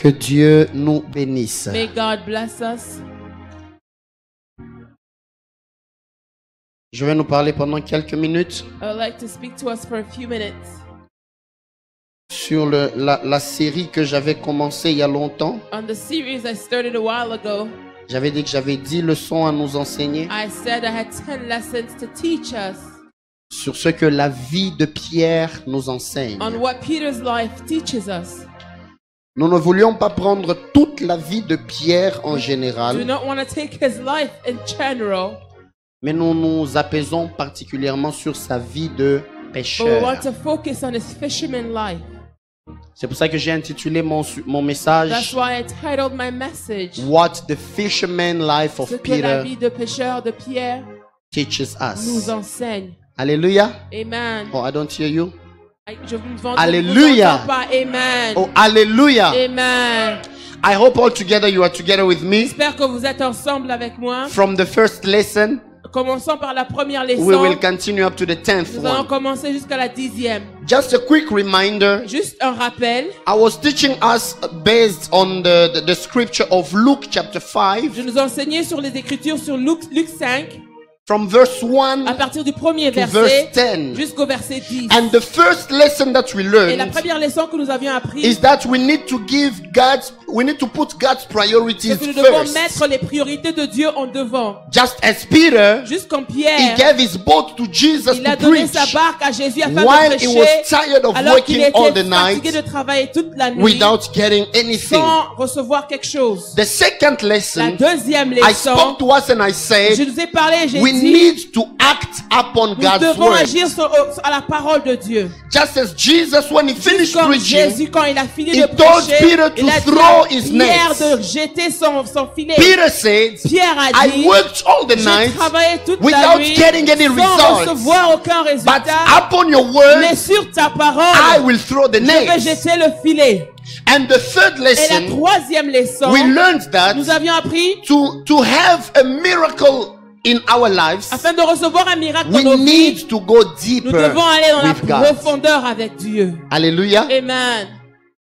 Que Dieu nous bénisse. May God bless us. Je vais nous parler pendant quelques minutes I would like to speak to us for a few minutes sur la série que j'avais commencée il y a longtemps. on the series I started a while ago. J'avais dit que j'avais 10 leçons à nous enseigner I said I had 10 lessons to teach us sur ce que la vie de Pierre nous enseigne. on what Peter's life teaches us. Nous ne voulions pas prendre toute la vie de Pierre en Do général, not want to take his life in general, mais nous nous apaisons particulièrement sur sa vie de but we pécheur. want to focus on his fisherman life. C'est pour ça que j'ai intitulé mon That's message why I titled my message, What the Fisherman Life Ce of que la Peter vie de pécheur de Pierre teaches nous us. enseigne. Alléluia. Amen. Oh, I don't hear you. Je vous entends Alléluia. pas. Amen. Oh, hallelujah. Amen. I hope all together you are together with me. J'espère que vous êtes ensemble avec moi. From the first lesson, Commençons par la première leçon. we will continue up to the 10th Nous allons one. commencer jusqu'à la 10e. Just a quick reminder. Juste un rappel. I was teaching us based on the scripture of Luke chapter 5, Je nous enseignais sur les Écritures sur Luc 5, from verse 1 à partir du premier to verse verset 10. jusqu'au verset 10. And the first lesson that we Et la learned première leçon que nous avions apprise, is that we need to put God's priorities c'est que nous devons first. mettre les priorités de Dieu en devant. Just as Peter, Juste comme he Pierre, gave his boat to Jesus il a to donné preach sa barque à Jésus afin while de he prêcher, was tired of alors qu'il working all the était fatigué de night travailler toute la nuit without getting anything. sans recevoir quelque chose. The second La lesson, deuxième I leçon, spoke to us and I je said, nous ai parlé et j'ai we dit, need to act upon nous God's devons word. agir à la parole de Dieu. Just as Jesus, when he Juste finished comme preaching, Jésus, quand il a fini he de told prêcher, Peter to il a dit throw à his Pierre nets. de jeter son filet. Peter said, Pierre a I dit, worked all the j'ai night travaillé toute la without nuit getting any sans results. recevoir aucun But résultat, upon your mais word, sur ta I parole, will throw the je vais nets. jeter le filet. And the third Et la lesson, troisième leçon, we learned that nous avions appris, to have a miracle in our lives, afin de recevoir un miracle dans we nos vies, need to go nous deeper devons aller dans la with God. profondeur avec Dieu. Alléluia. Amen.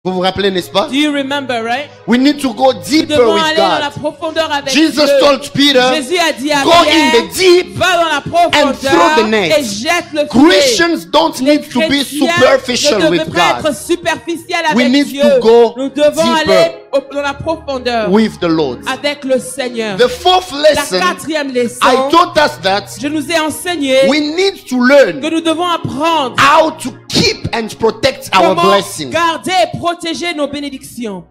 Vous vous rappelez, n'est-ce pas? Do you remember, right? We need to go Nous deeper devons with aller dans la God. profondeur avec Jesus Dieu. told Peter, Jésus a dit à go in Pierre, the deep. va dans la and throw the profondeur net. et jette le filet. Christians don't Les need to be chrétiens superficial ne with devraient pas God. être superficiels We avec need Dieu. to go Nous devons deeper aller dans la profondeur with the Lord. avec le Seigneur. The fourth La lesson, quatrième leçon, I taught us that je nous ai enseigné we need to que learn nous devons apprendre how to keep and protect our comment blessing. garder et protéger nos bénédictions.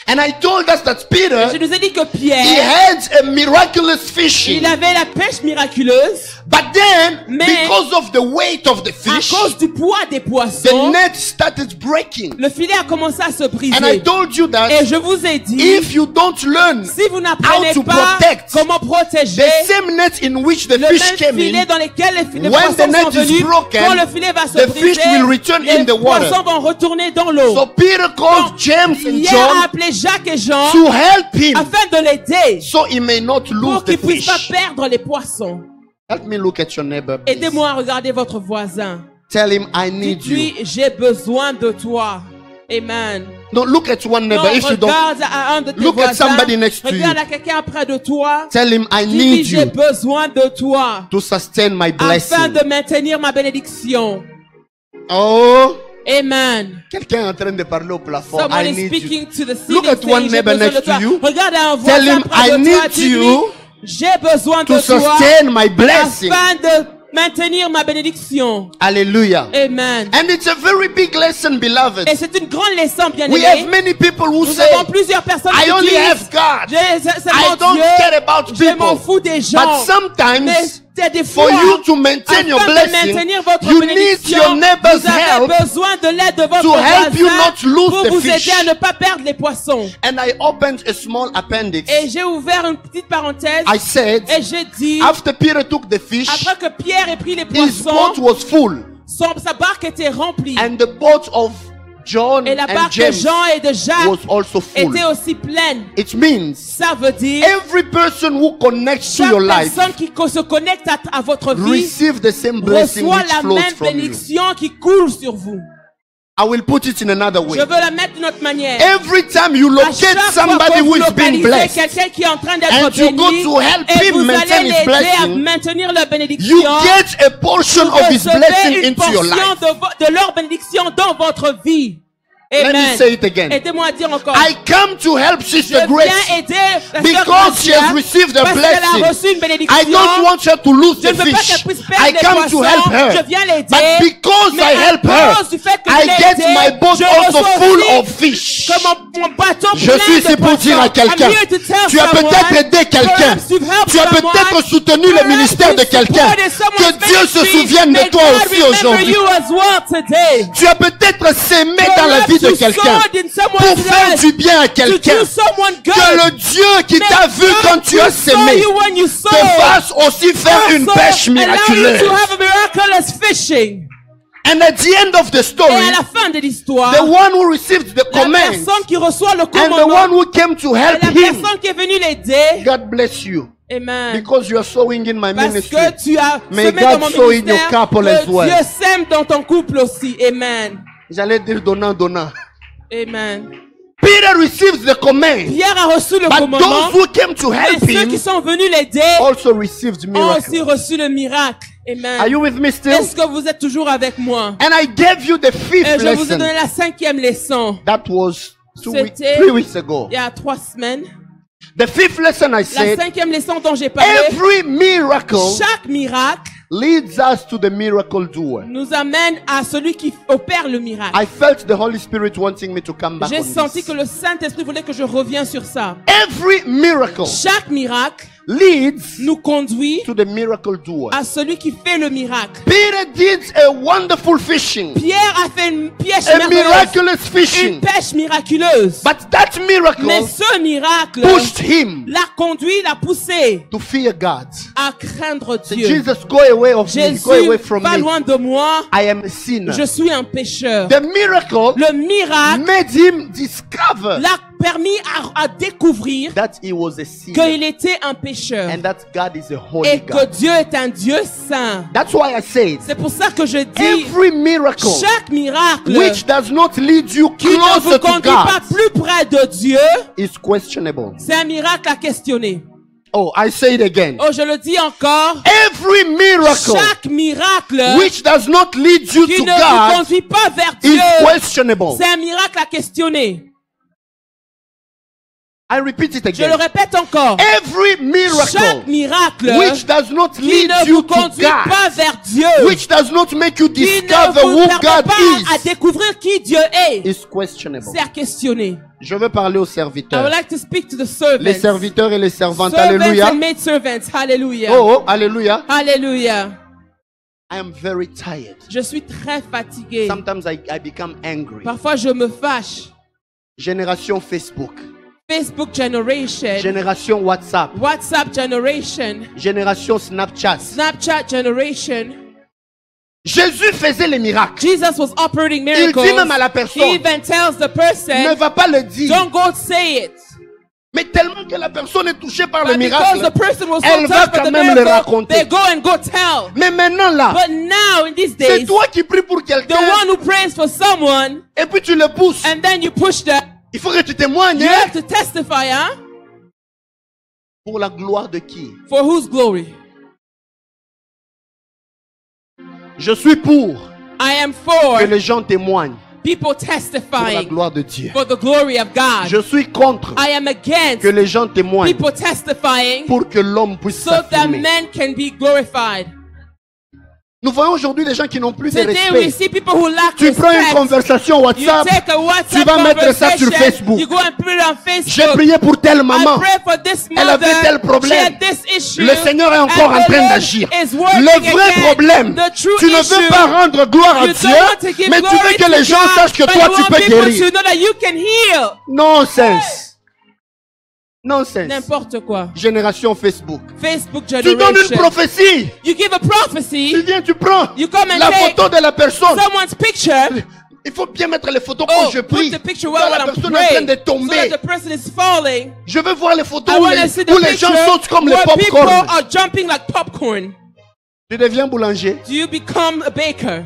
And I told us that Et Peter, je nous ai dit que he Pierre, had a miraculous fishing. il avait la pêche miraculeuse. But then, Mais because of the weight of the À fish, cause du poids des the poissons, net started breaking. le filet a commencé à se And I briser. told you Et that je vous ai dit, if you don't learn si vous n'apprenez how to pas protect comment protéger the same net in which the le fish même came filet in, dans lequel les when the poissons net sont is venus, broken, quand le filet va se the briser, fish will return in les the water. poissons vont retourner dans l'eau. So Peter called James and Pierre a John appelé Jacques et Jean to help him afin de l'aider so he may not lose pour the qu'il puisse pas fish. perdre les poissons. Help me look at your neighbor. please. Aidez-moi à regarder votre voisin. Tell him I need Dites-lui, you. j'ai besoin de toi. Amen. No, look at one neighbor. Non, If you don't, regarde à un de tes look at voisins. somebody next to you. Regarde à quelqu'un près de toi. tell him I Dis-lui, need j'ai you besoin de toi to sustain my afin blessing. de maintenir ma bénédiction. Oh, Amen. quelqu'un est en train de parler au plafond. Someone I is need you. speaking to the ceiling. Look at saying, one j'ai neighbor besoin de next to toi. you. Regarde à un Tell voisin him, près I de toi. need Dis-lui, you j'ai besoin to de toi sustain my blessing. afin de maintenir ma bénédiction. Hallelujah. Amen. And it's a very big lesson, beloved. Et c'est une grande leçon, bien We have aimé. many people who Nous say, avons plusieurs personnes I qui only disent, have God. j'ai I seulement don't Dieu, care about je m'en people. fous des gens. But sometimes, Mais c'est des for fois, you to maintain your afin de blessing, maintenir votre you need bénédiction, your neighbor's vous avez help besoin de l'aide de votre to help you voisin not lose pour the vous fish. aider à ne pas perdre les poissons. And I opened a small appendix. Et j'ai ouvert une petite parenthèse I said, et j'ai dit, after Peter took the fish, après que Pierre ait pris les his boat poissons, was full. sa barque était remplie. And the boat of John Et la and barque de James Jean et de Jacques was also full. était aussi pleine. It means Ça veut dire, every person who connects to chaque your life personne qui se connecte à votre vie receive the same blessing reçoit which la flows même from you. bénédiction qui coule sur vous. I will put it in another way. Je veux la mettre d'une autre manière. Every time you À locate chaque fois somebody que who vous is being localisez blessed, quelqu'un qui est en train d'être and you go béni, to help et him vous maintain allez his l'aider à blessing, maintenir leur bénédiction, you get a portion vous of his recevez blessing une into your portion life. de leur bénédiction dans votre vie. Let me Amen. say it again. Aidez-moi à dire encore. I come to help Je Sister viens Grace aider la sœur because she has Gracia received a parce qu'elle a blessing. reçu une bénédiction. I don't want her to lose Je the ne veux pas fish. qu'elle puisse perdre I les come poissons. to help her. Je viens l'aider. But because Mais I à help her, cause du fait que I je l'ai get aidé, my boat je also reçois full aussi of fish. que mon bâton Je plein suis de ici pour poissons. dire à quelqu'un, I'm here to tell tu as someone, peut-être aidé quelqu'un, perhaps you've helped tu as someone, peut-être soutenu le perhaps ministère de you've quelqu'un. supported someone's Que Dieu se ministry. souvienne de May toi God aussi remember aujourd'hui. you as well today. Tu as peut-être sémé dans la Perhaps vie de you quelqu'un sowed in someone's pour faire life du bien à to quelqu'un. do someone good. Que le Dieu qui May t'a vu God quand tu as saw sémé you when you sowed. te fasse aussi faire une Also pêche allow you miraculeuse. to have a miraculous fishing. And at the end of the Et story, à la fin de l'histoire, the one who received the la command personne qui reçoit le and the one commandement who came to et help la him, personne qui est venue l'aider, God bless you. amen, Because you are sowing in my parce ministry. que tu as May semé dans God mon sow in your ministère, couple as well. Dieu sème dans ton couple aussi, amen, J'allais dire donnant, donnant. amen. Peter receives the command, Pierre a reçu le but commandement, those who came to mais help ceux qui him sont venus l'aider also received ont aussi miracle. reçu le miracle, amen. Are you with me still? Est-ce que vous êtes toujours avec moi? And I gave you the Et fifth je vous ai lesson. donné la 5e leçon. That was C'était 3 weeks ago. il y a 3 semaines. The fifth lesson I La said, 5e leçon dont j'ai parlé, every miracle chaque miracle leads us to the miracle doer. nous amène à celui qui opère le miracle. I felt the Holy Spirit wanting me to come back J'ai on senti this. que le Saint-Esprit voulait que je revienne sur ça. Every miracle Chaque miracle leads nous conduit to the miracle doer. à celui qui fait le miracle. Peter did a wonderful fishing, Pierre a fait une pêche a merveilleuse, miraculous une fishing, pêche miraculeuse. but that Mais miracle ce miracle pushed him l'a conduit, l'a poussé to fear God. à craindre Say, Dieu. Jesus, go away of me, Jésus, go away from pas me. loin de moi, I am a sinner. je suis un pécheur. The miracle Le miracle made him discover l'a permis à découvrir that he was a sinner qu'il était un pécheur and that God is a holy et que God. Dieu est un Dieu saint. That's why I said C'est pour ça que je dis, every miracle chaque miracle which does not lead you qui ne vous closer to conduit pas God plus près de Dieu, is questionable. c'est un miracle à questionner. Oh, I say it again. Oh, je le dis encore, Every miracle chaque miracle which does not lead you qui to ne vous God conduit pas vers is Dieu, questionable. c'est un miracle à questionner. I repeat it Je le again. répète encore, Every miracle chaque miracle which does not qui lead ne you vous to conduit pas God, vers Dieu, which does not make you qui ne discover vous who permet God pas à is, découvrir qui Dieu est, is questionable. c'est à questionner. Je veux parler aux I would serviteurs. like to speak to the servants. Les serviteurs et les servantes. Servants Alléluia. and maidservants. Hallelujah. Oh, alléluia. Hallelujah. I am very tired. Je suis très fatigué. Sometimes I become angry. Parfois, je me fâche. Génération Facebook. Facebook generation. Génération WhatsApp. WhatsApp generation. Génération Snapchat. Snapchat generation. Jésus faisait les miracles. Jesus was operating Il miracles. dit même à la He personne, even tells the ne person, va pas le dire. don't go say it. Mais tellement que la personne est touchée par le But because the miracle, person was so elle va touched by quand the même le miracle, raconter. they go and go tell. Mais maintenant là, But now, in these c'est days, toi qui pries pour the quelqu'un one who prays for someone, et puis tu le pousses. and then you push them, Il faut que tu témoignes. you Hein? have to testify, huh? Pour la gloire de qui? For whose glory? Je suis pour I am for que les gens témoignent people pour la testifying gloire de Dieu. for the glory of God. Je suis contre I am against que les gens témoignent people testifying pour que l'homme puisse so that s'affirmer. men can be glorified. Nous voyons aujourd'hui des gens qui n'ont plus de Today we respect. see people who lack Tu prends une respect. conversation You WhatsApp, take a WhatsApp tu vas mettre ça sur conversation, Facebook. you go and put it on J'ai Facebook. prié pour telle I maman. pray for this Elle mother. avait tel She problème. had this issue. Le Seigneur est encore And en the train Lord d'agir. is working Le vrai again. problème, The true tu ne issue, veux pas rendre gloire à you Dieu, don't want to give mais tu glory veux que to les gens God, sachent que but toi you tu want peux people guérir. to know that you can heal. Nonsense. Nonsense. N'importe quoi. Génération Facebook. Facebook Tu donnes une generation. prophétie. You give a Tu prophecy. viens, tu prends You come and la take photo de la personne. someone's picture. Il faut bien mettre les photos quand Oh, je put prie. the picture Quand while la I'm personne est en train praying, de so tomber. that the person is falling. Je veux voir les photos I où want to les, see the où les gens picture sautent comme les where people popcorn. are jumping like popcorn. Tu deviens boulanger. Do you become a baker?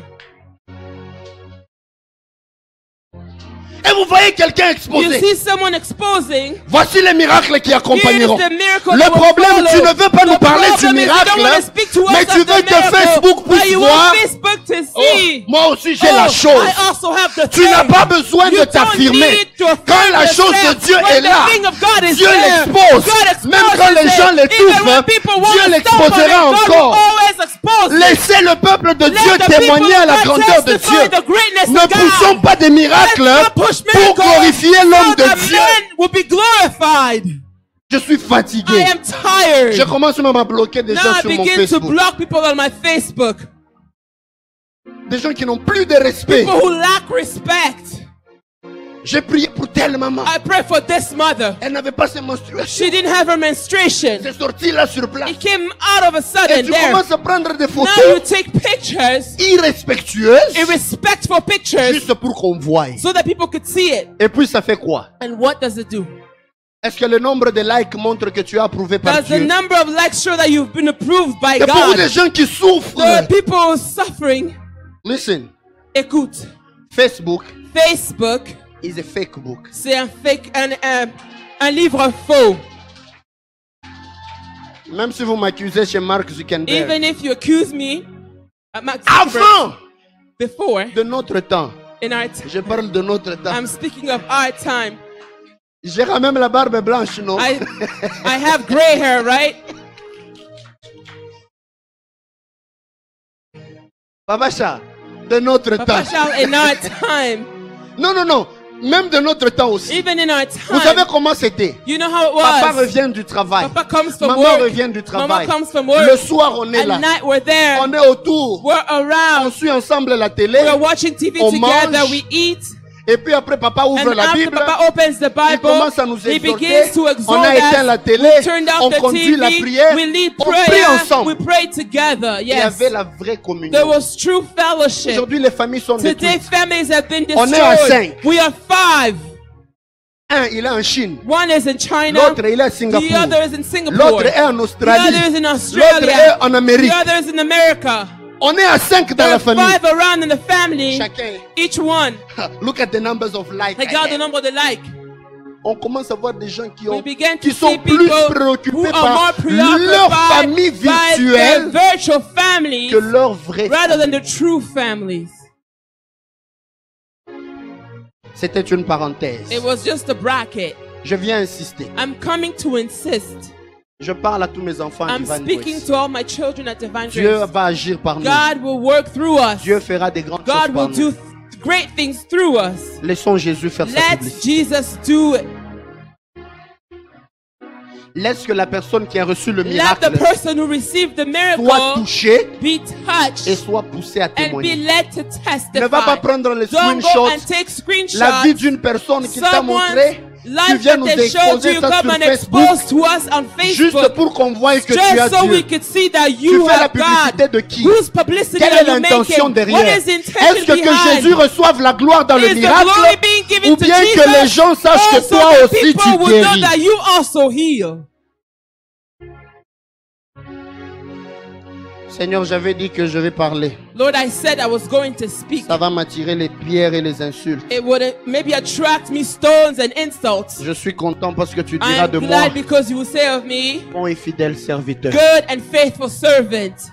Et vous voyez quelqu'un You exposé. see someone exposing. Voici les miracles qui Here is accompagneront. the miracle Le that will problème, follow. tu ne veux pas nous The parler du problem is you don't miracle, want to speak to us mais of tu the veux que miracle, Facebook but puisse you voir. want Facebook to Oh, see. moi aussi j'ai la Oh, chose. I also have the Tu n'as thing. pas besoin You de don't t'affirmer. need to affirm Quand la chose de yourself. Dieu When est the là, thing of God is Dieu there, l'expose. God exposes Même quand les it. gens Even l'étouffent, when people want Dieu to stomp on l'exposera it, God will encore. always expose it. Laissez le peuple de Let Dieu the témoigner people à la of God grandeur de testify Dieu. the greatness Ne of God. poussons pas des miracles Let's not push pour miracles glorifier l'homme so de that Dieu. men will be glorified. Je suis I fatigué. am tired. Je commence même à bloquer des Now gens I sur mon begin to Facebook. block people on my Facebook. Des gens qui n'ont plus de respect. People who lack respect. J'ai prié pour telle maman. I pray for this mother. Elle n'avait pas ses menstruations. She didn't have her menstruation. C'est sorti là sur place. It came out of a Et sudden tu there. commences à prendre des Now you photos take pictures, irrespectueuses irrespectful pictures, juste pour qu'on voie. so that people could see it. Et puis ça fait quoi? And what does it do? Est-ce que le nombre de likes montre que tu es approuvé par Does the Dieu? number of likes show that you've been approved by Il y a beaucoup de God? gens qui souffrent. The people suffering. Listen, Écoute, Facebook Facebook, is a fake book. c'est un livre faux. Même si vous m'accusez chez Mark Zuckerberg. Even if you accuse me, Mark Zuckerberg, Avant before, de notre temps. in our Je parle de notre temps. I'm speaking of our time. J'ai quand même la barbe blanche, non? I have gray hair, right? Papa Cha, de notre Papa temps. Charles, in our time, Non, non, non. Même de notre temps aussi. even in our Vous savez time, comment c'était? you know how it Papa was? revient du travail. Papa comes from Maman work. revient du Mama travail. comes from work. Le soir, on est At là. night, we're there. On est autour. We're On around. suit ensemble la télé. We're watching TV On together. mange. We eat. Et puis après, papa ouvre And la after Bible. Papa opens the Il Bible, commence à nous he exhorter. begins to exhort On a éteint la us. télé. We turned off On the conduit la TV. prière. We lead On prie prayer. ensemble. We pray together. Il y Yes. avait la vraie communion. There was true fellowship. Aujourd'hui, les familles sont Today, détruites. families have been On est à destroyed. 5. We are 5. Un, il est en Chine. One is in China. L'autre, il est à The Singapour. other is in Singapore. L'autre est en The Australie. other is in L'autre Australia. est en Amérique. The other is in America. On est à 5 dans There la are famille. 5 around in the family. Chacun. Each one. Look at the numbers of likes. Regarde le nombre de likes. On commence à voir des gens We began to qui sont see plus people who préoccupés are more par leur famille preoccupied by their virtuelle virtual families que leur vraie rather than famille. the true families. C'était une parenthèse. It was just a bracket. Je viens insister. I'm coming to insist. Je parle à tous mes enfants I'm Divine speaking Grace. to all my children at Divine Dieu Grace. va agir par nous. God will work through us. Dieu fera des grandes choses God par will nous. do great things through us. Laissons Jésus faire sa Let publicité. Jesus do it. Laisse que la personne qui a reçu le Let the miracle person who received the soit miracle touchée be et touched soit poussée à and be témoigner. led to Ne va pas testify. prendre les Don't go screenshots, and take la vie screenshots. d'une personne qui t'a Someone's montré. Tu life viens that nous they showed exposer you, ça come sur and Facebook expose to us on juste Facebook. pour qu'on voie que tu as Just so we Dieu. could see that Tu you fais la have publicité God. de qui? Whose publicity Quelle est are you l'intention making? derrière? What is the Est-ce intention que behind? Jésus reçoive la gloire dans le Is the miracle glory being given ou to bien Jesus? que les gens sachent que Also toi that aussi people tu will know guéris? that you also heal. Seigneur, j'avais dit que je vais parler. Lord, I said I was going to speak. Ça va m'attirer les pierres et les insultes. It would maybe attract me stones and insults. Je suis content parce que tu I diras am de moi, glad because you will say of me, bon et fidèle serviteur. good and faithful servant.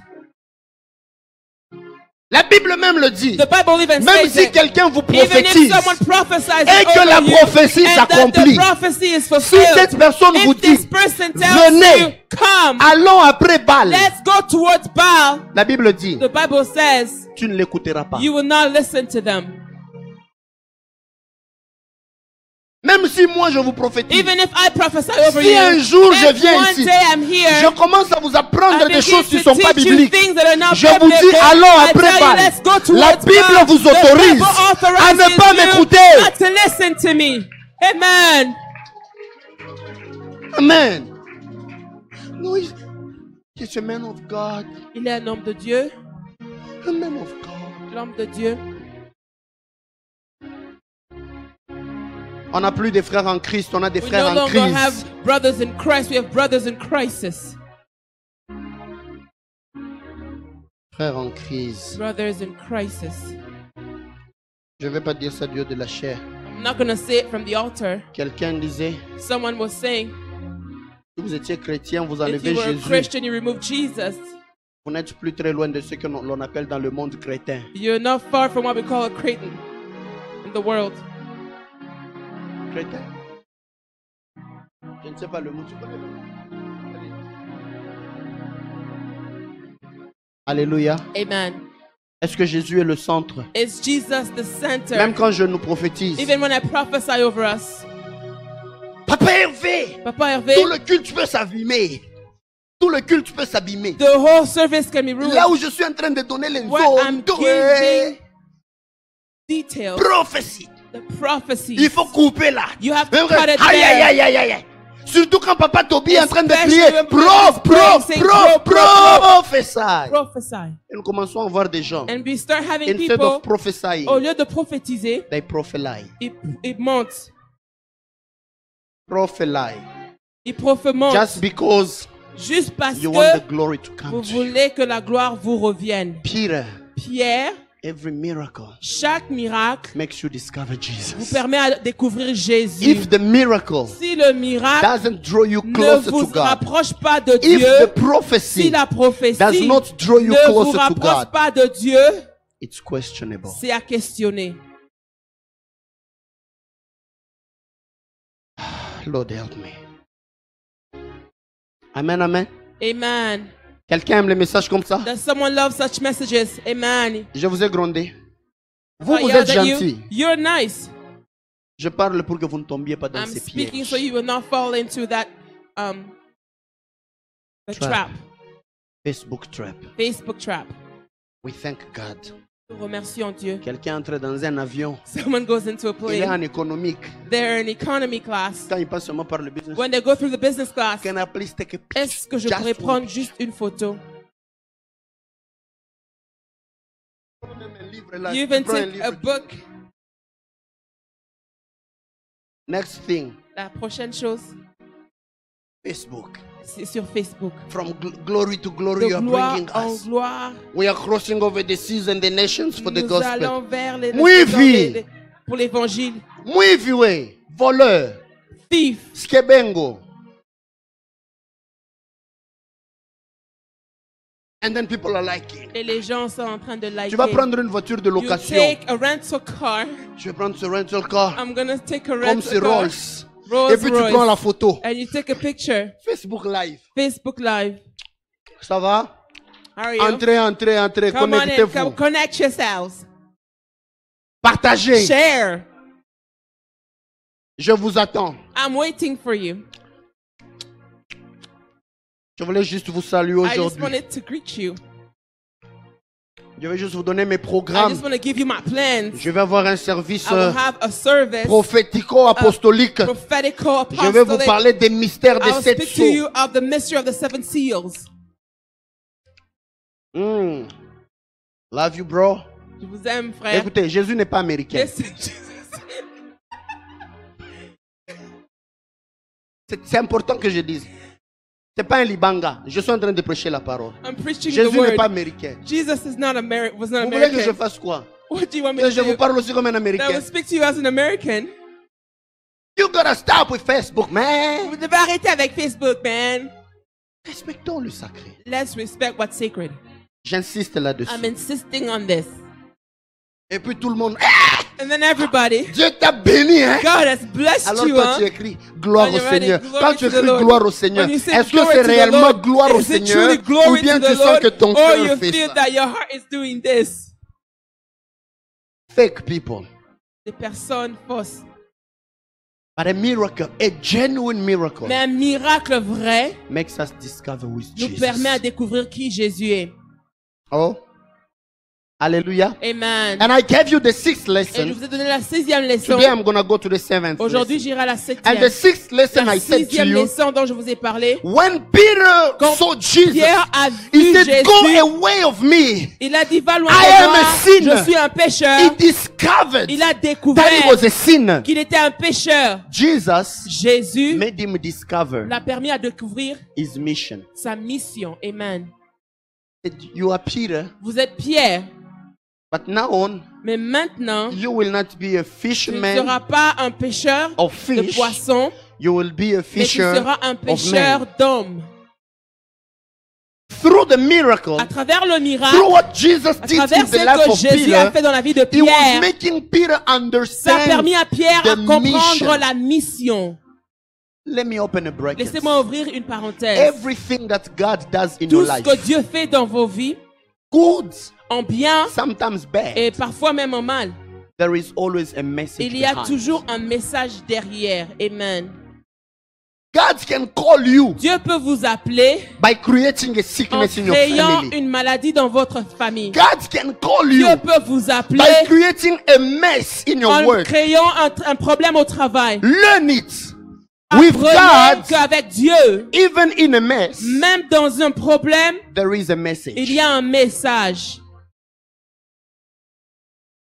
La Bible même le dit. The Bible even Même says si it. quelqu'un vous Even if prophétise, someone prophesies et que over la you, prophétie and that s'accomplit, the prophecy is si fulfilled, cette personne vous if this dit, person tells venez, you, come, allons après Baal, let's go towards Baal, la Bible dit, the Bible says, tu ne l'écouteras pas. you will not listen to them. Même si moi je vous prophétise, Even if I prophesy over si you, un jour je if viens one ici, day I'm here, je commence à vous apprendre I des begin choses qui ne to sont pas teach you bibliques. things that are not Je vous biblical. dis, allons I après tell you, Baal. let's go towards La Bible Baal. vous The autorise Bible à ne authorizes pas you m'écouter. not to listen to me. Amen. Amen. No, he's a man of God. Il est un homme de Dieu, A man of God. l'homme de Dieu. On n'a plus des frères en Christ, on a des We frères no en longer crise. have brothers in Christ, we have brothers in crisis. Frères en crise. Brothers in crisis. Je ne vais pas dire ça Dieu de la chair. I'm I'm not going to say it from the altar. Quelqu'un disait, Someone was saying, si vous étiez chrétien, vous if enlevez you were a Jésus. Christian, you remove Jesus. Vous n'êtes plus très loin de ce que l'on appelle dans le monde crétin. You're not far from what we call a Cretan in the world. Crétin? Je ne sais pas le mot. Tu connais le mot? Alléluia. Amen. Est-ce que Jésus est le centre? Is Jesus the center? Même quand je nous prophétise. Even when I prophesy over us. Papa Hervé, Papa Hervé, tout le culte peut s'abîmer. Tout le culte peut s'abîmer. the whole service can be ruined. Là où je suis en train de donner les Where I'm autres giving details, prophéties. the prophecies. Il faut couper là. You have to Même cut it aïe, aïe, there. aïe, aïe, aïe, aïe. Surtout quand Papa Toby est en train de Especially prier. when Papa is praying, say, Prophesy. Prophesy. Et nous commençons à voir des gens. And we start having Instead people, of prophesying, au lieu de prophétiser, they prophesy. ils montent. Prophesy. Ils prophétisent. Just because Juste parce you want the que glory to come vous to you. voulez que la gloire vous revienne. Peter, Pierre, every miracle chaque miracle makes you discover vous Jesus. permet de découvrir Jésus. If the miracle Si le miracle doesn't draw you ne closer vous to God, rapproche pas de if Dieu, the si prophecy la prophétie does not draw you ne vous closer to rapproche God, pas de Dieu, it's questionable. c'est à questionner. Lord help me. Amen, amen. Amen. Quelqu'un aime les messages comme ça? Does someone love such messages? Amen. Je vous ai grondé. Vous, I vous yelled êtes at gentil. You're nice. Je parle pour que vous ne tombiez pas dans I'm ces speaking pièges. so you will not fall into that the trap. Facebook trap. Facebook trap. We thank God. Nous remercions Dieu. Quelqu'un entre dans un avion. Someone goes into a Il est plane. en économique. They're in economy class. Quand il passe seulement par le business. When they go through the business class, Can I please take a picture? est-ce que je Just pourrais one prendre picture. juste une photo? Même un livre là, You tu even prends un take livre. a book. Next thing, La prochaine chose, Facebook. c'est sur Facebook. From glory to glory, you De are gloire bringing en us. gloire, We are crossing over the seas and the nations for the nous allons gospel. vers les Mwivi. pour l'évangile. Mwiviwe, voleur, Thief. skebengo. And then people are liking. Et les gens sont en train de liker. Tu vas prendre une voiture de You location. take a rental car. Je vais prendre ce rental car. I'm gonna take a Comme rental c'est car. Rolls. Rolls Et puis tu Royce. prends la photo. And you take a picture. Facebook Live. Facebook Live. Ça va? How are you? Entrez, entrez, entrez. Come on in. Come Connectez-vous. connect yourselves. Partagez. Share. Je vous attends. I'm waiting for you. Je voulais juste vous saluer I just aujourd'hui. wanted to greet you. Je vais juste vous donner mes I programmes. just want to give you my plans. Je vais avoir un service I will have a service, prophético-apostolique. prophetical, Je vais vous apostolic. parler des mystères des I'll 7 speak to you sceaux. of the mystery of the 7 seals. Love you, bro. Je vous aime, frère. Écoutez, Jésus n'est pas américain. Listen, Jesus. C'est important que je dise. C'est pas un libanga. Je suis en train de prêcher la parole. I'm preaching the Jésus n'est word. pas américain. Jesus is not was not Vous voulez que je American. fasse quoi? What do you want me Que to je vous do? parle aussi comme un That américain. will speak to you as an American. You gotta stop with Facebook, man. Vous devez arrêter avec Facebook, man. Respectons le sacré. Let's respect what's sacred. J'insiste là-dessus. I'm insisting on this. Et puis tout le monde. Ah! And then everybody, Dieu t'a béni, hein? God has blessed Alors you, toi huh? tu écris gloire When au you're writing Seigneur. glory Quand tu to the écris Lord, gloire au Seigneur, when you say est-ce que glory c'est to the réellement Lord, gloire au is it Seigneur truly glory ou bien to the tu sens Lord, que ton or cœur you fait feel ça? that your heart is doing this? Fake people. Des personnes fausses. But a miracle, a genuine miracle, Mais un miracle vrai makes us discover who is nous Jesus. permet à découvrir qui Jésus est. Oh, hallelujah. Amen. And I gave you the 6th Et je lesson. vous ai donné la 6e leçon. Today I'm gonna go to the 7th. Aujourd'hui, lesson. j'irai à la And the 7e. 6th lesson La I said to 6e you, leçon dont je vous ai parlé. when Peter Quand saw Jesus, Pierre a he vu said, "Go Jésus. away of me." Il a dit, va loin I am de a moi, sinner. je suis un pécheur. He discovered Il a that he découvert was a sinner. qu'il était un pécheur. Jesus Jésus made him discover l'a permis à découvrir his mission. sa mission. Amen. You are Peter, Vous êtes Pierre, But now on, Mais maintenant, you will not be a tu ne fisherman seras pas un pêcheur of de fish. poissons, You will be a mais tu fisher seras un of pêcheur men. d'hommes. Through the miracle, À travers le miracle, through what Jesus à did travers in ce the life que of Jésus a Peter, fait dans la vie de he was Pierre, making Peter ça a understand permis à Pierre à the comprendre mission. la mission. Let me open a bracket. Laissez-moi ouvrir une parenthèse. Everything that God does in Tout your ce life, que Dieu fait dans vos vies, good, en bien sometimes bad, et parfois même en mal, there is always a message il y a behind. toujours un message derrière. Amen. God can call you Dieu peut vous appeler by creating a en sickness in your créant family. une maladie dans votre famille. God can call you Dieu peut vous by appeler creating a mess in your en work. créant un problème au travail. Learn it. With Apprenez God, qu'avec Dieu, even in a mess, même dans un problème, there is a il message. y a un message.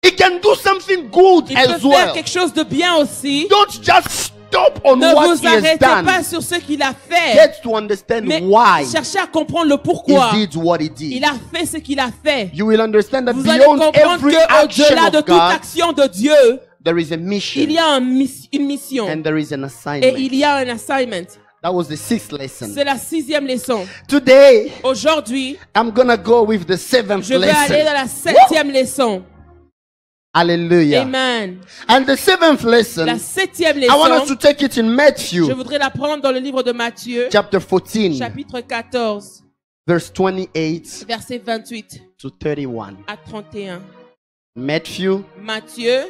He can do something good Il as peut faire well. quelque chose de bien aussi. Don't just stop on Ne what vous he has arrêtez done. pas sur ce qu'il a fait, Get to understand mais why cherchez à comprendre le he pourquoi. did what he did. Il a fait ce qu'il a fait. You will understand that Vous allez beyond comprendre every action qu'au-delà de of toute God, action de Dieu, there is a mission il y a une mission and there is an et assignment. il y a un assignment. That was the 6th lesson. C'est la 6e leçon. Today, Aujourd'hui, I'm gonna go with the 7th je vais aller dans lesson. la 7e leçon. Hallelujah. Amen. And the 7th lesson, La 7e I want us leçon, to take it in je Matthew voudrais la prendre dans le livre de Matthieu, chapter 14, chapitre 14, verse 28 verset 28 to 31. à 31. Matthew Matthieu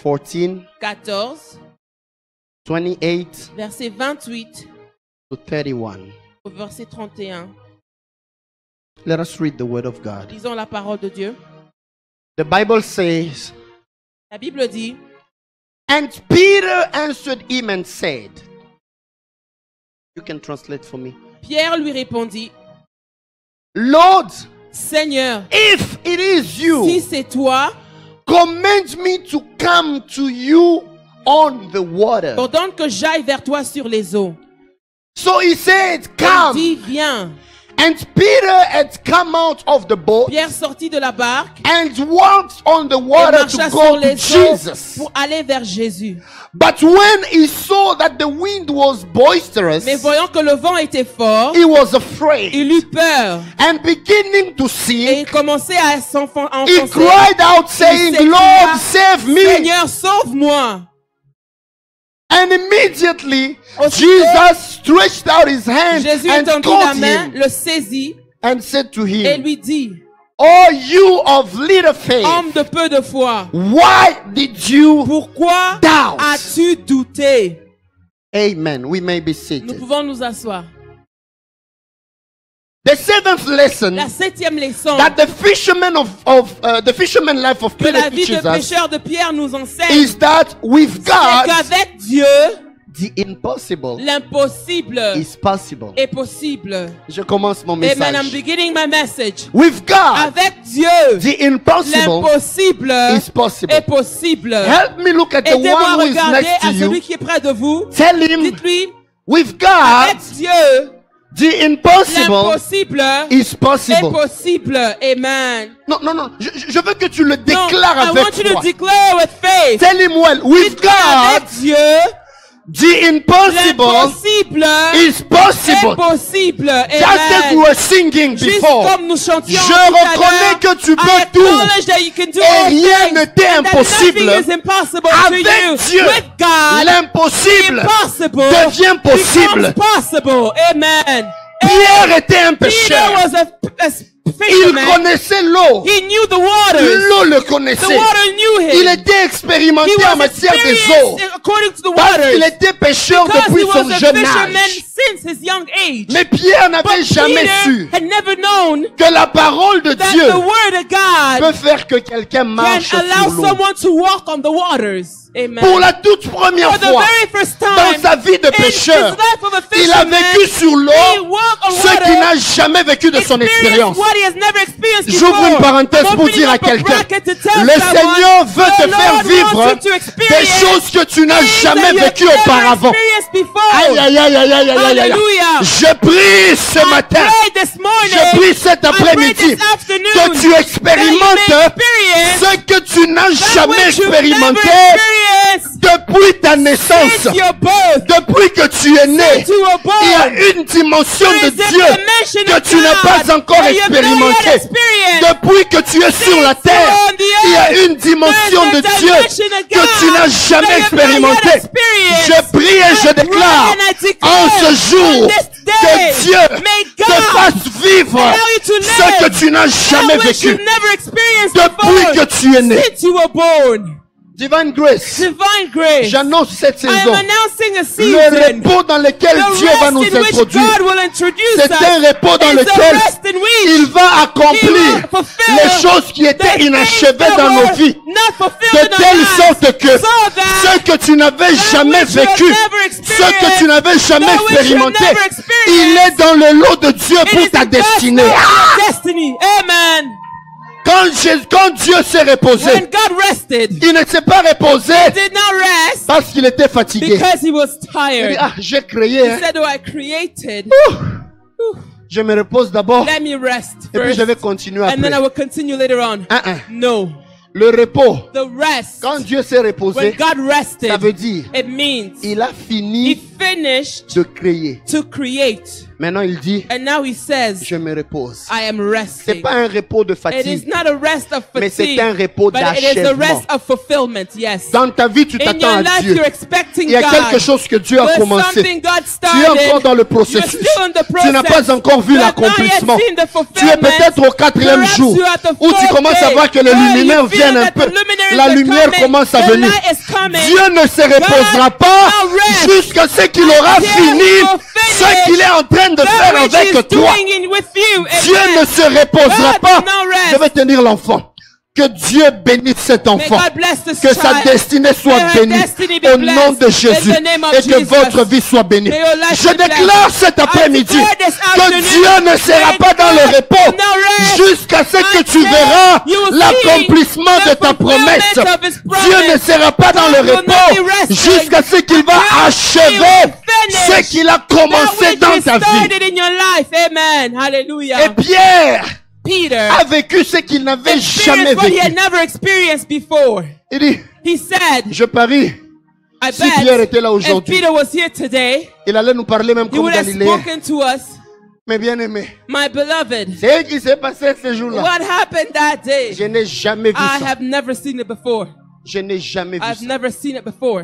14, 14, 28 verset 28 to 31. au verset 31. Let us read the word of God. Lisons la parole de Dieu. The Bible says, La Bible dit, and Peter answered him and said, you can translate for me. Pierre lui répondit, Lord, Seigneur, if it is si you, c'est toi, command me to come to you on the water. ordonne que j'aille vers toi sur les eaux. So he said, Il come. dit, viens. And Peter had come out of the boat Pierre sortit de la barque and walked on the et water marcha to sur go to les eaux Jesus. pour aller vers Jésus. But when he saw that the wind was boisterous, Mais voyant que le vent était fort, he was afraid. il eut peur And beginning to et sink, il commençait à he s'enfoncer. cried out saying, s'écria, Lord, save me. Seigneur, sauve-moi. And immediately Aussitôt, Jesus stretched out his hand Jésus and étendit la caught main, him le saisit and said to et him, lui dit, Oh, you of little faith, homme de peu de foi, why did you pourquoi doubt? as-tu douté? Amen. We may be Nous seated. pouvons nous asseoir. The 7th lesson La 7e leçon that the fisherman life of que Peter la vie de teaches us pécheur de Pierre nous enseigne, is that with c'est God, qu'avec Dieu, the impossible l'impossible is possible. est possible. Je commence mon Amen. I'm message. beginning my message. With God, Avec Dieu, the impossible l'impossible is possible. est possible. Help me look at the Aidez-moi à one who is regarder next to à celui you. qui est près de vous. Tell him, Dites-lui, with God, avec Dieu, the impossible l'impossible is est possible. possible. Amen. Non, non, non. Je veux que tu le No, déclares I avec want you to foi. declare with faith. Tell him well, with Dites-lui God, avec Dieu, the impossible l'impossible is possible. est possible. Just as we Amen. were singing Juste before, comme nous chantions je tout à reconnais l'heure, que tu I peux tout. acknowledge that you can do Et all rien things, ne t'est and that impossible. nothing is impossible to Avec you. Dieu, With God, l'impossible impossible devient possible. becomes possible. Amen. Pierre était un Peter pécheur. was a Il fisherman. connaissait l'eau. He knew the waters. L'eau le The connaissait. water knew him. Il était expérimenté He en was matière des eaux. experienced according to the Parce waters. qu'il était pécheur Because depuis he son was a jeune fisherman âge. since his young age. Mais Pierre n'avait But jamais su Peter had never known que la parole de that Dieu the word of God peut faire que quelqu'un can marche allow sur l'eau. someone to walk on the waters. Amen. Pour la toute première For the fois, very first time, dans sa vie de pécheur, il a vécu sur l'eau ce qu'il n'a jamais vécu de son expérience. J'ouvre une parenthèse pour dire à quelqu'un, le Seigneur veut te faire vivre des choses que tu n'as jamais vécues auparavant. Aïe, aïe, aïe, aïe, aïe, aïe, aïe. Je prie ce matin, je prie cet après-midi que tu expérimentes ce que tu n'as jamais expérimenté depuis ta naissance, depuis que tu es né. Il y a une dimension de Dieu que tu n'as pas encore expérimentée. Depuis que tu es sur la terre, il y a une dimension de Dieu que tu n'as jamais expérimentée. Je prie et je déclare en ce jour que Dieu te fasse vivre ce que tu n'as jamais vécu depuis que tu es né. Divine Grace. J'annonce cette saison. Le repos dans lequel Dieu va nous introduire. C'est un repos dans lequel il va accomplir les choses qui étaient inachevées dans nos vies. De telle sorte que ce que tu n'avais jamais vécu, ce que tu n'avais jamais expérimenté, il est dans le lot de Dieu pour ta destinée. Amen. Quand Dieu s'est reposé, il ne s'est pas reposé parce qu'il était fatigué. Il dit, ah, j'ai créé. Je me repose d'abord et puis je vais continuer après. No. Le repos, The rest, quand Dieu s'est reposé, ça veut dire il a fini de créer. To create. Maintenant il dit, And now he says, je me repose. I am resting. C'est pas un repos de It is fatigue, not a rest of mais fatigue, c'est un repos but it is a d'achèvement. rest of fulfillment. Yes. Dans ta vie, tu In t'attends your à life, Dieu. you're expecting Il y a quelque God. chose que Dieu a There's commencé. something God Tu es encore started. dans le You're processus. still in the Tu n'as process. pas encore vu You have not yet l'accomplissement. seen the Tu es fulfillment. peut-être au quatrième Perhaps jour you're at the où tu fourth commences à day. voir que les Oh, you lumières feel viennent un that peu. the luminaries La are lumière coming. commence à The venir. light is coming. Dieu ne se reposera God pas will rest jusqu'à ce qu'il aura until fini he will ce finish qu'il est en train de faire that which avec he's toi. doing with you. Dieu Amen. ne se reposera God pas. will not rest. Je vais tenir l'enfant. Que Dieu bénisse cet May enfant. God bless this Que sa child. destinée soit May her bénie destiny be au blessed nom de in Jésus the name of et que Jesus. votre vie soit bénie. May your life Je be blessed. déclare cet après-midi I declare this que afternoon, Dieu ne sera may pas dans le God repos not rest jusqu'à ce que tu until verras you will l'accomplissement see de ta the fulfillment promesse. of his promise. Dieu ne sera pas dans le God will not repos be resting jusqu'à ce qu'il va until he achever will finish ce qu'il a that commencé which dans he ta vie. started in your life. Amen. Hallelujah. Et Pierre Peter a vécu ce qu'il n'avait jamais experienced what he had vécu. never experienced before. Il dit, He said, je parie, I si Pierre bet était là if aujourd'hui, Peter was here today, il allait nous parler même he comme would have Galiléen. spoken to us, Mais bien aimé, my beloved. c'est ce qui s'est passé ce jour-là. What happened that day? Je n'ai jamais vu I ça. have never seen it before. Je n'ai jamais vu I've ça. never seen it before.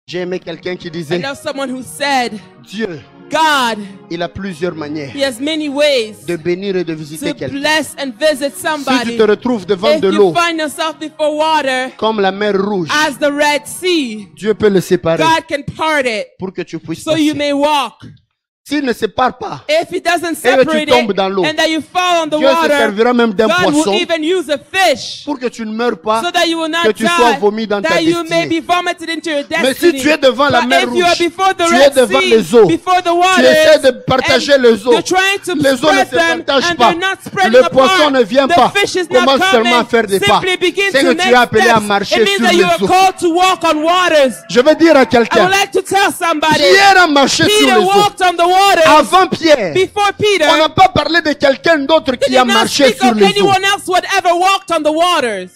J'ai aimé quelqu'un qui I disait, know someone who said, Dieu, God, il a plusieurs manières He has many ways de bénir et de visiter to quelqu'un. bless and visit Si tu somebody. te retrouves devant If de you l'eau, find yourself before water comme la mer rouge, as the Red Sea, Dieu peut le séparer God can part it pour que tu puisses so you passer. may walk. S'il ne sépare pas, If He doesn't et que tu separate tombes it dans l'eau, and that you fall on the Dieu se water, servira même d'un God will poisson even use a fish pour que tu ne meurs pas, so that you will que not tu sois die, vomi dans ta that you may destinée. be vomited into your Mais si destiny. tu es devant la But mer if you are rouge, before the tu es Red devant Sea, les eaux, before the tu waters, essaies de partager and les eaux. you're trying to Les eaux ne spread se them, partagent and pas. they're not spreading Le apart. poisson ne vient The pas. fish is not Commence seulement à coming. faire des pas. Simply begin C'est to que tu es make appelé à steps. marcher It means sur that les you are eaux. called to walk on waters. Je veux dire à I quelqu'un, would like to tell somebody, Pierre a marché sur Peter les eaux. walked on the waters. Avant Pierre, Before Peter, on n'a pas parlé de quelqu'un d'autre he qui did a not marché speak sur of les eaux. anyone else who had ever walked on the waters.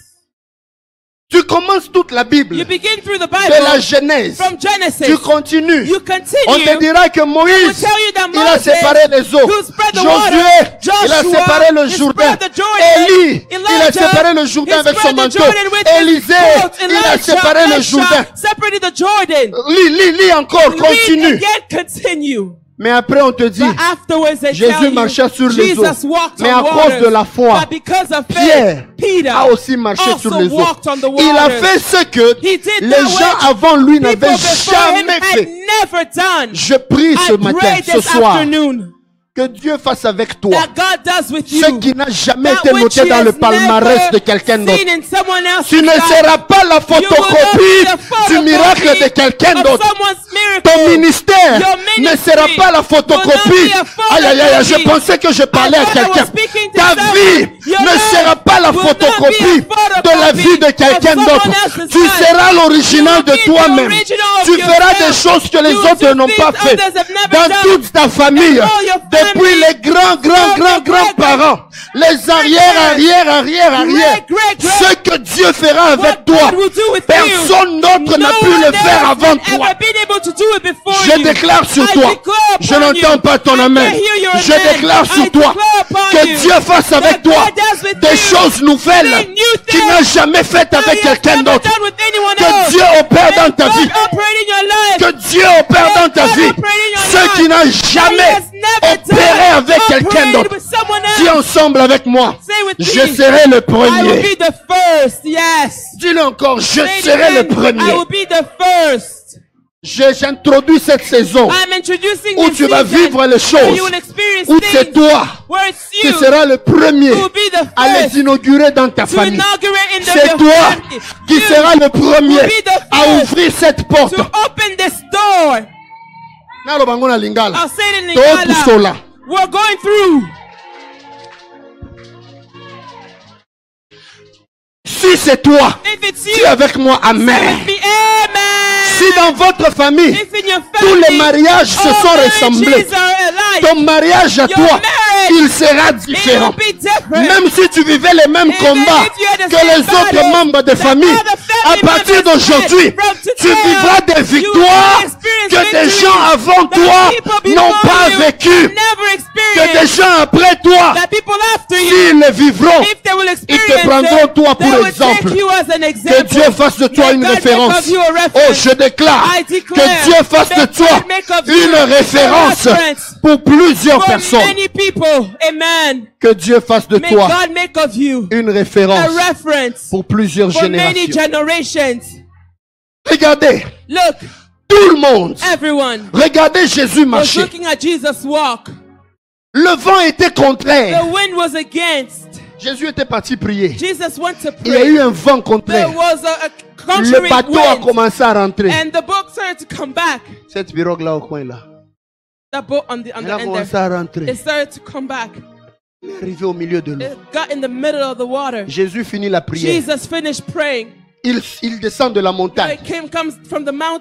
Tu commences toute la Bible, You begin through the de la Bible Genèse. from Genesis. Tu continues. You On te continue. dira que I will Moïse, tell you that il a Moses, séparé les eaux. who spread the Josué, water, il a Joshua, séparé le he Jourdain. spread the Jordan. Élie, il a Elijah, séparé le Jourdain he avec son spread the manteau. Jordan with his Élisée, coat. il a Elijah, séparé le Elisha Jourdain. separated the Jordan. Lis encore, Read continue. again, continue. Mais après on te dit, But afterwards they Jésus tell you, marcha sur les eaux. Jesus walked Mais on à waters. cause de la foi, But because of Pierre faith, Peter a aussi marché also sur les eaux. walked on the Il a waters. fait ce que He did les that gens which avant lui people n'avaient before him jamais had fait. never done. Je prie ce I matin, pray ce this soir, afternoon que Dieu fasse avec toi that God does with ce you qui n'a jamais that été which noté he dans le has palmarès never de quelqu'un d'autre. seen in someone else's Tu ne life. seras pas la You will not photocopie be the du photocopy miracle de quelqu'un of d'autre. someone's miracle. Ton ministère ne sera pas la photocopie. Aïe, aïe, aïe, je pensais que je parlais à quelqu'un. Ta vie ne sera pas la photocopie de la vie de quelqu'un d'autre. Tu seras l'original de toi-même. Tu feras des choses que les autres n'ont pas fait. Dans toute ta famille, depuis les grands-parents, les arrière. Ce que Dieu fera avec toi, personne d'autre n'a pu le faire avant toi. Je déclare sur toi, je n'entends pas ton amen. Je déclare sur toi que Dieu fasse avec toi des choses nouvelles qu'il n'a jamais faites avec quelqu'un d'autre. Que Dieu opère dans ta vie. Que Dieu opère dans ta vie ce qui n'a jamais opéré avec quelqu'un d'autre. Dis ensemble avec moi, je serai le premier. Dis-le encore, je serai le premier. J'introduis cette saison où tu vas vivre les choses, où c'est toi qui seras le premier à les inaugurer dans ta famille. C'est toi qui seras le premier à ouvrir cette porte. We're going through. Si c'est toi, dis avec moi amen. Si dans votre famille, tous les mariages se sont ressemblés, ton mariage à toi, il sera différent. Même si tu vivais les mêmes combats que les autres membres de famille, à partir d'aujourd'hui, tu vivras des victoires que des gens avant toi n'ont pas vécues. Que des gens après toi, s'ils le vivront, ils te prendront toi pour exemple. Que Dieu fasse de toi une référence. Oh, je déclare que Dieu fasse de toi une référence pour plusieurs personnes. Que Dieu fasse de toi une référence pour plusieurs générations. Regardez. Tout le monde. Regardez Jésus marcher. Le vent était contraire. Jésus était parti prier. Il y a eu un vent contraire. Le bateau a commencé à rentrer. Cette pirogue là au coin là. Elle a commencé à rentrer. Il est arrivé au milieu de l'eau. Jésus finit la prière. Il descend de la montagne.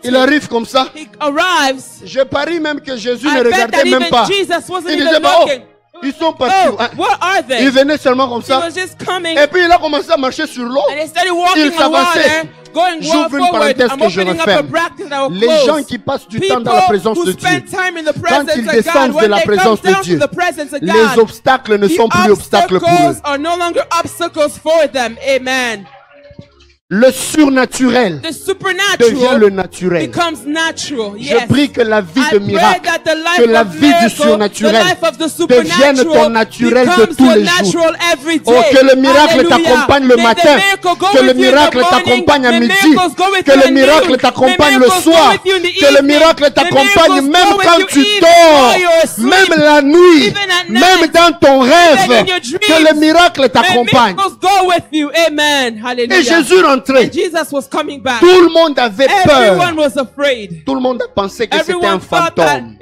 Il arrive comme ça. Je parie même que Jésus ne regardait même pas. Il disait bah, oh, ils sont partis. Il venait seulement comme ça. Et puis il a commencé à marcher sur l'eau. Il s'avançait. J'ouvre une parenthèse que je referme. Les gens qui passent du temps dans la présence de Dieu, quand ils descendent de la présence de Dieu, les obstacles ne sont plus obstacles pour eux. Le surnaturel devient le naturel. Je prie que la vie de miracle, que la vie du surnaturel devienne ton naturel de tous les jours. Oh, que le miracle t'accompagne le matin, que le miracle t'accompagne à midi, que le miracle t'accompagne le soir, que le miracle t'accompagne même quand tu dors, même la nuit, même dans ton rêve, que le miracle t'accompagne. Et Jésus rentre. Tout le monde avait peur. Tout le monde a pensé que c'était un fantôme.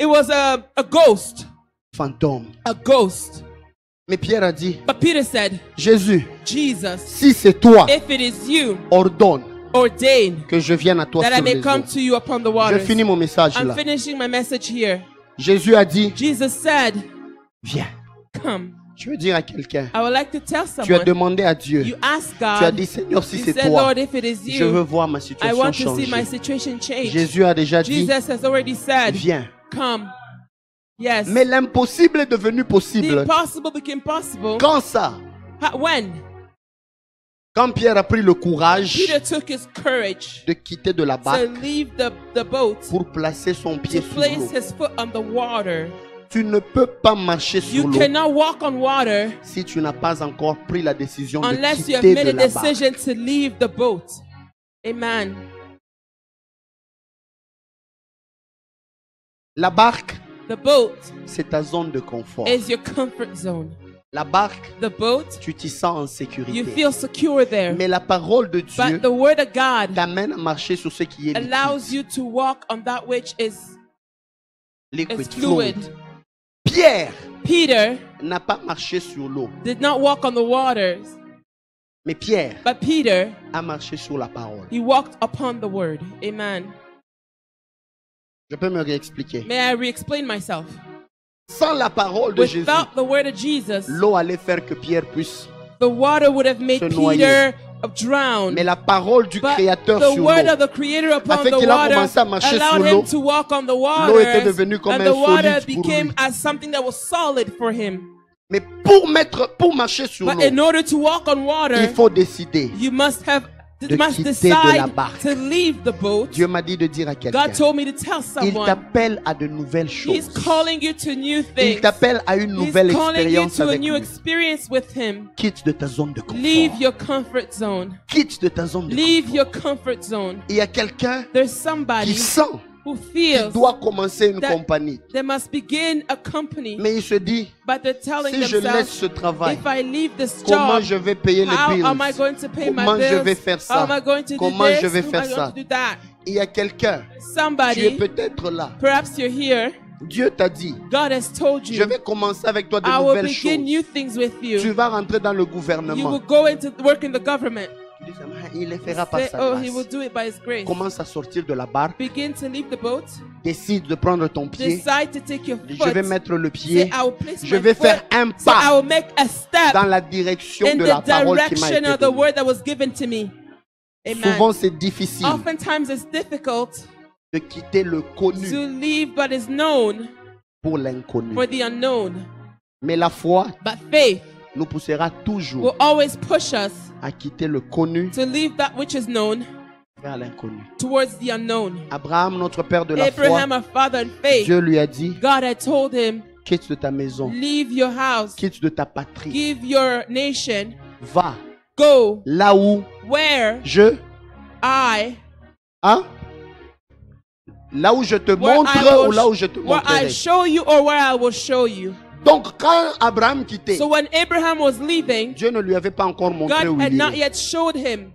Fantôme. Mais Pierre a dit, Jésus, si c'est toi, ordonne que je vienne à toi sur les eaux. Je finis mon message là. Jésus a dit, viens. Je veux dire à quelqu'un, tu as demandé à Dieu, tu as dit Seigneur si c'est toi, je veux voir ma situation changer. Jésus a déjà dit, viens. Mais l'impossible est devenu possible. Quand ça? Quand Pierre a pris le courage de quitter de la barque pour placer son pied sur l'eau. Tu ne peux pas marcher sur l'eau si tu n'as pas encore pris la décision de quitter de la barque. Amen. La barque, c'est ta zone de confort. La barque, tu t'y sens en sécurité. Mais la parole de Dieu t'amène à marcher sur ce qui est liquide. Liquid, It's fluid. Pierre Peter n'a pas marché sur l'eau. did not walk on the waters, Mais Pierre but Peter, a marché sur la parole. he walked upon the word. Amen. Je peux me réexpliquer. May I re-explain myself? Sans la parole de Jésus, Without the word of Jesus, l'eau allait faire que Pierre puisse. the water would have made se noyer. Peter drown. Mais la parole du But Créateur the sur word l'eau of the Creator upon a fait the qu'il a water commencé à marcher sur allowed l'eau. him to walk on the L'eau était water, devenue comme and un the water solide pour became lui. as something that was solid for him. Mais pour marcher sur But l'eau, in order to walk on water, il faut décider. you must de quitter de la decide barque. to leave the boat. Dieu m'a dit de dire à quelqu'un, God told me to tell il someone, t'appelle à de nouvelles He's choses. calling you to new Il things. t'appelle à une He's nouvelle calling you expérience to a avec new lui. experience with Him. Quitte de ta zone de Leave confort. your comfort zone. Quitte de ta zone de Leave confort. your comfort zone. Il y a quelqu'un There's qui somebody sent who qu'il feels doit commencer une that compagnie. they must begin a company, Mais il se dit, but they're telling si je laisse themselves, ce travail, if I leave this comment job, je vais payer les how bills? am I going to pay my Comment je vais bills? faire How ça? am I going to Comment do this? je vais How am faire I going ça? to do that? Il y a quelqu'un, tu es Somebody, peut-être là. perhaps you're here. Dieu t'a dit, God has told je you, vais commencer avec toi de I will nouvelles begin choses. new things with Tu you. vas rentrer dans le You will gouvernement. go into work in the government. Tu dis, il le fera par Say, sa oh, He will grâce. do it by His grace. Commence à sortir de la barque. Begin to leave the boat. Décide de prendre ton pied. Decide to take your Je foot. vais mettre le Say, pied. I will place Je my vais foot. faire un Say, I pas will make a step dans la direction in de the la parole qui m'a direction été of the donnée. word that was given to me. Amen. Souvent, c'est difficile Oftentimes it's difficult de quitter le connu to leave what is known pour l'inconnu. for the unknown. Mais la foi But faith nous poussera will toujours always push us à quitter le connu to leave that which is known vers l'inconnu. towards the unknown. Abraham, notre père de la Abraham, foi, our father in faith, Dieu lui a dit, God had told him, quitte de ta maison, leave your house, quitte de ta patrie, give your nation, va go là où where je, I, hein? Là où je te where montre I will ou là où je te where I montrerai. show you or where I will show you. Donc quand Abraham quittait, So when Abraham was leaving, Dieu ne lui avait pas encore montré où God had il not irait. yet showed him.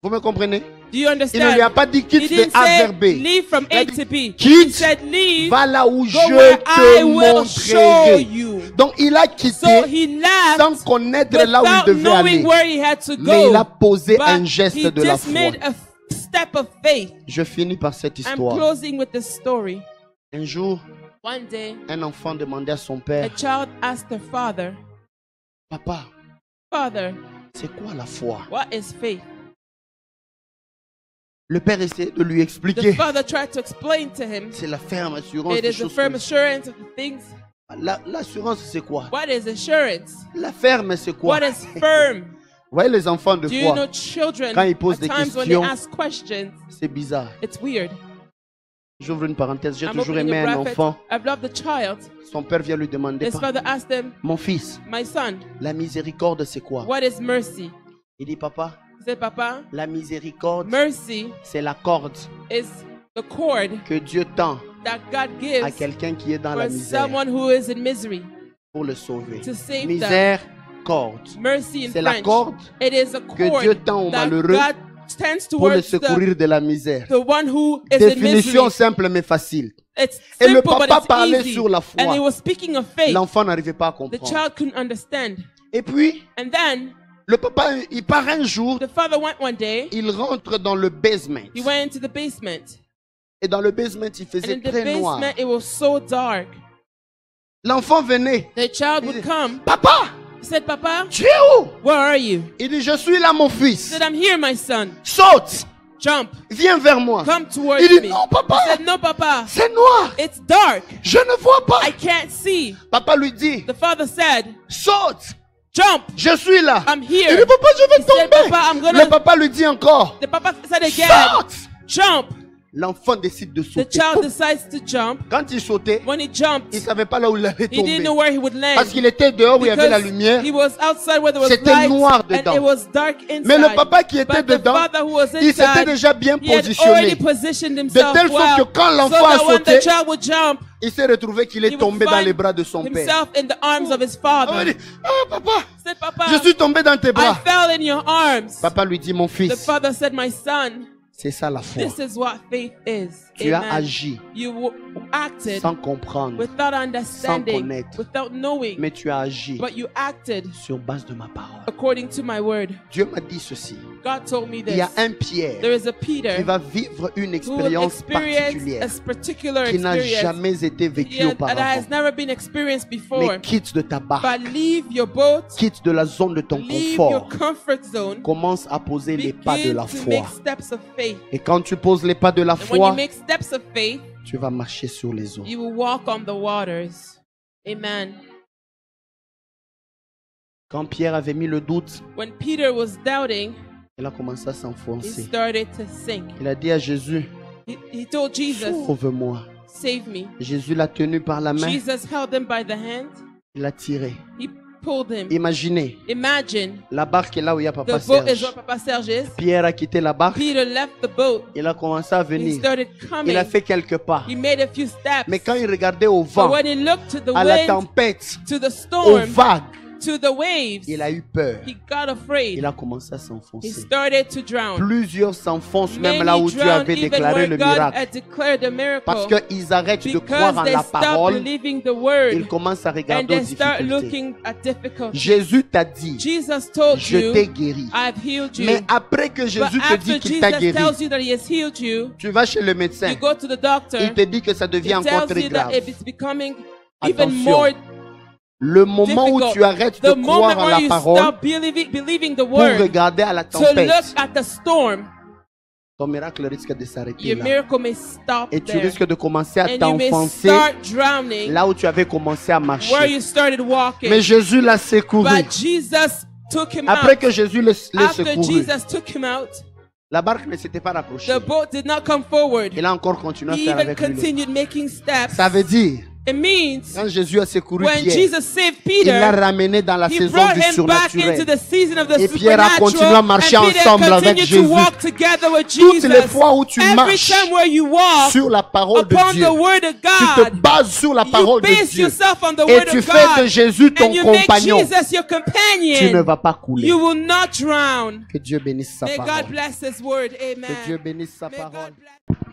Vous me comprenez? Do you Il ne lui understand? a pas dit He quitte de didn't A say vers B. leave from Il a A dit, to B. He quitte, said leave, va là où go je where I te will show montrerai. you. Donc il a So quitté he left sans connaître là où il without devait knowing aller. where he had to Mais il a go. posé But un geste he de la just foi. made a step of faith. Je finis par cette I'm histoire. closing with this story. Un jour, One day, un enfant demandait à son a père, child asked their father, Papa, Father, c'est quoi la foi? what is faith? Le père essayait de lui The expliquer. father tried to explain to him, C'est la ferme assurance. it des is the choses firm comme ça. assurance of the things. L'assurance, c'est quoi? What is assurance? La ferme, c'est quoi? What is firm? Vous voyez les enfants de Do you know foi, children, quand ils posent at des times when they questions, ask questions, c'est bizarre. it's weird. J'ouvre une parenthèse. J'ai I'm toujours opening aimé a un bracket. enfant. I've loved the child. Son père vient lui demander, His father asked him, mon fils, my son, la miséricorde, c'est quoi? what is mercy? Il dit, papa, He said, Papa, la miséricorde, mercy c'est la corde is the cord que Dieu tend that God à gives quelqu'un qui est dans la for misère someone who is in misery pour le sauver. to save them. Misère, corde. Mercy in C'est la French. corde It is a que cord Dieu tend aux that malheureux God tends pour le towards secourir de la misère. the one who is in Définition misery. simple mais facile. It's Et le simple, but papa it's parlait easy. sur la And he foi. was speaking of faith. L'enfant n'arrivait pas à The comprendre. child couldn't understand. Et puis, And then le papa, il part un jour, the father went one day. il rentre dans le basement. He went into the basement. Et dans le basement, il And faisait in the très noir. basement, it was so dark. L'enfant venait. The child Il would dit, come. Papa, He said, Papa, tu es où? where are you? Il dit, je suis là, mon He fils. said, I'm here, my son. Saute, Jump. viens vers moi. Come towards Il dit, me. non, He papa, said, no, Papa. c'est noir. It's dark. Je ne vois pas. I can't see. Papa lui dit, The father said, saute, jump. je suis là. I'm Il dit, here. papa, je vais He said, tomber. Papa, I'm Le gonna. papa lui dit encore, The papa said again, saute. jump. L'enfant décide de The sauter. child decides to jump. Quand il sautait, When he il jumped, ne savait pas là où il allait he didn't know tomber. where he would land. Parce qu'il était dehors où il y avait la Because lumière. he was outside where there was C'était light noir and dedans. it was dark inside. Mais le papa qui était But the dedans, father who was il s'était inside, déjà bien he had already positionné. positioned De himself telle sorte well, que quand so l'enfant a that when the sauté, child would jump, il s'est retrouvé qu'il he est would tombé dans find les bras de son père. himself in the arms of his Il father. dit, ah papa, He said, Papa, je suis tombé dans tes I bras. fell in your arms. Papa lui dit, mon The fils, father said, my son, c'est ça la foi. this is what faith is. Tu as Amen. agi You acted sans comprendre, without sans understanding, connaître, without knowing, mais tu as agi but you acted sur base de ma parole. according to my word. Dieu m'a dit ceci. God told me Il y a this. un Pierre There is a Peter qui va vivre une who will expérience experience particulière a particular qui n'a experience jamais été vécue that has auparavant. never been experienced before. Mais quitte de ta barque, But leave your boat, quitte de la zone de ton leave your confort, comfort zone, commence à poser les pas de begin la to foi. make steps of faith. Et quand tu poses les pas de la And when you foi, make steps of faith, tu vas marcher sur les eaux. you will walk on the waters. Amen. Quand Pierre avait mis le doute, When Peter was doubting, il a commencé à he s'enfoncer. started to sink. Il a dit à Jésus, He told Jesus, sauve-moi. save me. Jésus l'a tenu par la main, Jesus held him by the hand. il l'a tiré. He pulled him. Imaginez, Imagine, la barque est là où il y a Papa the boat is Serge. where Papa Serge is. Pierre a quitté la barque, Peter left the boat. il a commencé à He venir. started Il coming. a fait quelques pas. He made a few steps. Mais quand il regardait au But vent, when he looked to the à la wind, tempête, to the aux storm, vagues, to the waves, il a eu peur. he got afraid. Il a commencé à He s'enfoncer. started to drown. Plusieurs s'enfoncent même là Many où tu drowned avais even déclaré where le God miracle. had declared a miracle. Parce qu'ils arrêtent de Because croire en they la stop parole, believing the word ils commencent à and regarder aux they start difficultés. looking at difficulties. Jésus t'a dit, Jesus told je you, t'ai guéri. I've healed you. Mais après que But Jésus te dit after qu'il t'a Jesus guéri, tells you that he has healed you, tu vas chez le médecin. you go to the doctor. Il te dit que ça devient He encore tells très you that grave. it's becoming even Attention. more Le moment où difficult. tu arrêtes de The moment croire en where la you parole stop believing the pour word regarder à la to look tempête, at the storm, ton miracle risque de s'arrêter your là. miracle may stop Et tu there. risques de commencer à And you may t'enfoncer start drowning là où tu avais commencé à where marcher. you started walking. Mais Jésus l'a secouru. But Jesus took him Après out. que Jésus l'ait After secouru, Jesus took him out, la barque ne s'était pas rapprochée. the boat did not come forward. Il a encore continué à He faire even avec lui. continued making steps. Ça veut dire, It means quand Jésus a secouru when Pierre, Jesus saved il l'a Peter, ramené dans la he saison brought du him back into surnaturel. the season of the Et Pierre a continué à supernatural, marcher and Peter ensemble avec continued Jésus. to walk together with Toutes Jesus. les fois où tu Every marches time where you walk sur la parole de upon Dieu, the word of tu te God, bases sur la you parole de base Dieu yourself on the et word tu of fais de God, Jésus ton and you make compagnon. Jesus your Tu ne companion. vas pas couler. You will not drown. Que Dieu bénisse sa May God parole. bless His word. Que Dieu Amen. bénisse sa May parole. God bless.